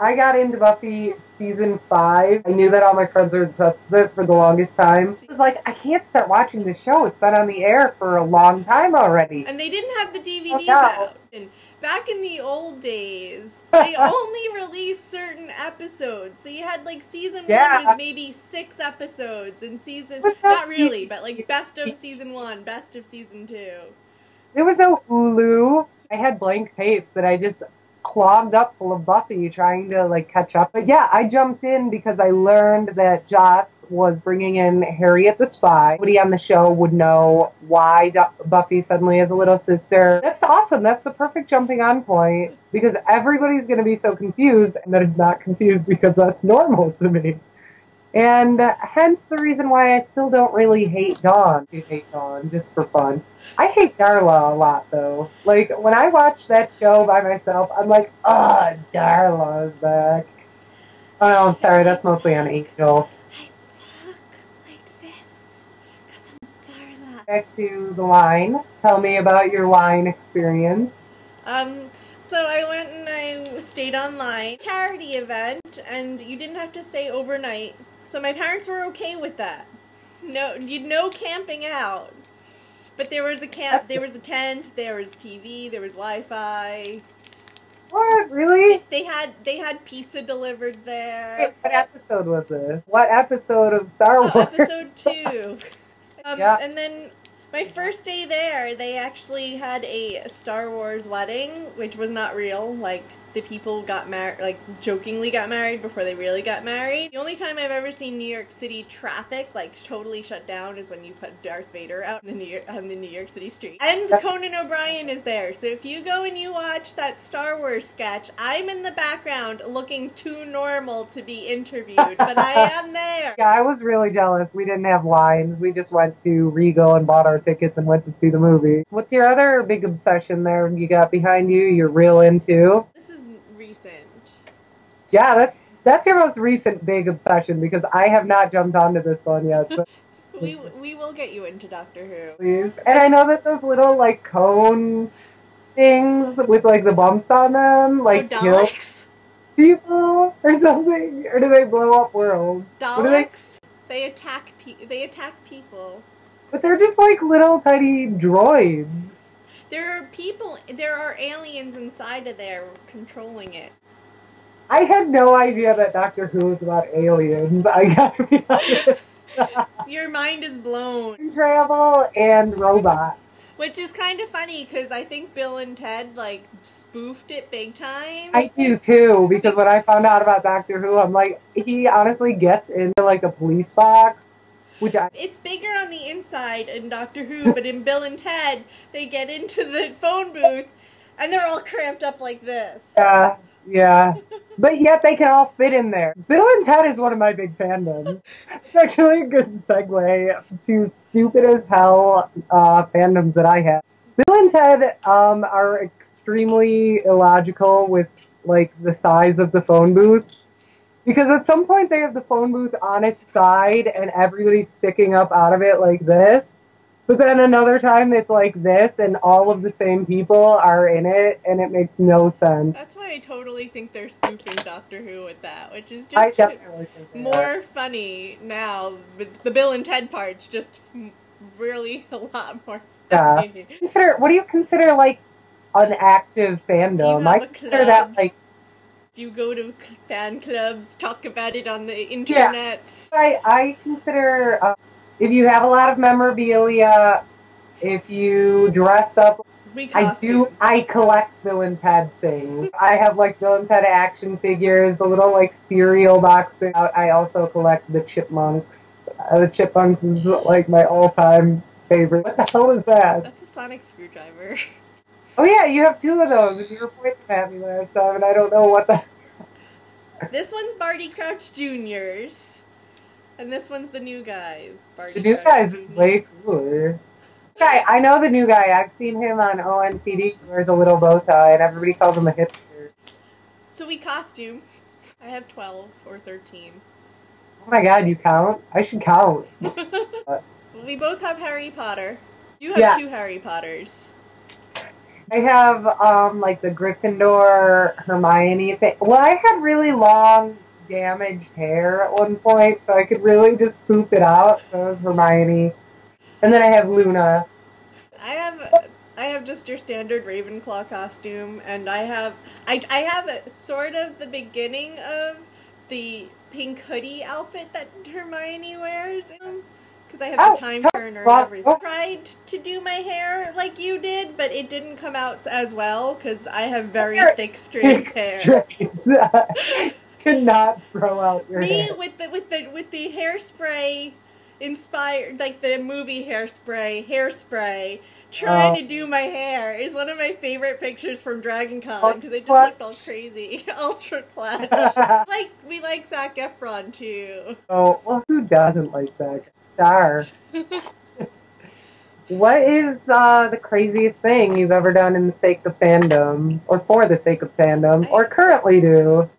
I got into Buffy season 5. I knew that all my friends were obsessed with it for the longest time. It was like, I can't start watching this show. It's been on the air for a long time already. And they didn't have the DVDs out. And back in the old days, they only released certain episodes. So you had like season 1 was maybe 6 episodes, and not really, but like best of season 1, best of season 2. There was no Hulu. I had blank tapes that I just clogged up full of Buffy trying to like catch up. But yeah, I jumped in because I learned that Joss was bringing in Harriet the Spy. Nobody on the show would know why Buffy suddenly has a little sister. That's awesome. That's the perfect jumping on point because everybody's going to be so confused, and that is not confused because that's normal to me. And hence the reason why I still don't really hate Dawn. I hate Dawn just for fun. I hate Darla a lot, though. Like, when I watch that show by myself, I'm like, Darla's back. Oh, no, I'm sorry, that's mostly on Angel. I'd suck like this, because I'm Darla. Back to the line. Tell me about your line experience. So I went and I stayed online. Charity event, and you didn't have to stay overnight. So my parents were okay with that. No camping out. But there was a camp, there was a tent, there was TV, there was Wi-Fi. What? Really? They had pizza delivered there. Wait, what episode was this? What episode of Star Wars? Episode 2. And then my first day there, they actually had a Star Wars wedding, which was not real. Like, the people got married, like, jokingly got married before they really got married. The only time I've ever seen New York City traffic, like, totally shut down is when you put Darth Vader out on the New York City street. And Conan O'Brien is there, so if you go and you watch that Star Wars sketch, I'm in the background looking too normal to be interviewed, but I am there. Yeah, I was really jealous. We didn't have lines. We just went to Regal and bought our tickets and went to see the movie. What's your other big obsession there you got behind you you're real into? This is recent. Yeah, that's your most recent big obsession because I have not jumped onto this one yet. So. we will get you into Doctor Who. Please. And I know that those little like cone things with like the bumps on them like kill people or something, or do they blow up worlds? Daleks. They attack people. But they're just like little tiny droids. There are aliens inside of there controlling it. I had no idea that Doctor Who was about aliens. I gotta be honest. Your mind is blown. Travel and robots. Which is kind of funny, because I think Bill and Ted, like, spoofed it big time. I do, too, because when I found out about Doctor Who, I'm like, he honestly gets into, like, a police box. It's bigger on the inside in Doctor Who, but in Bill and Ted, they get into the phone booth, and they're all cramped up like this. Yeah. But yet they can all fit in there. Bill and Ted is one of my big fandoms. It's actually a good segue to stupid as hell fandoms that I have. Bill and Ted are extremely illogical with, like, the size of the phone booth. Because at some point they have the phone booth on its side and everybody's sticking up out of it like this. But then another time it's like this and all of the same people are in it and it makes no sense. That's why I totally think they're spoofing Doctor Who with that, which is just more funny now. But the Bill and Ted part's just really a lot more funny. Yeah. What do you consider like an active fandom? I consider that like... Do you go to fan clubs, talk about it on the internet? Yeah. I consider, if you have a lot of memorabilia, if you dress up, I collect Bill and Ted things. I have like Bill and Ted action figures, the little like cereal boxes. I also collect the Chipmunks. The Chipmunks is like my all-time favorite. What the hell is that? That's a sonic screwdriver. Oh yeah, you have 2 of those. You were pointing at me last time, and I don't know what the... This one's Barty Crouch Jr.'s, and this one's the new guy's. The new guy's is way cooler. I know the new guy. I've seen him on ONTD. He wears a little bow tie, and everybody calls him a hipster. So we costume. I have 12 or 13. Oh my god, you count? I should count. We both have Harry Potter. You have 2 Harry Potters. I have, like, the Gryffindor Hermione thing. Well, I had really long, damaged hair at one point, so I could really just poop it out, so it was Hermione. And then I have Luna. I have just your standard Ravenclaw costume, and I have sort of the beginning of the pink hoodie outfit that Hermione wears. Because I have the time turner and everything. I tried to do my hair like you did, but it didn't come out as well because I have very thick, straight hair. Could not throw out your hair. Me with the hairspray inspired, like the movie Hairspray. Trying to do my hair is one of my favorite pictures from DragonCon because it just looked all crazy, ultra clutch. We like Zac Efron too. Oh well, who doesn't like Zac? Star. What is the craziest thing you've ever done in the sake of fandom, or for the sake of fandom, or currently do?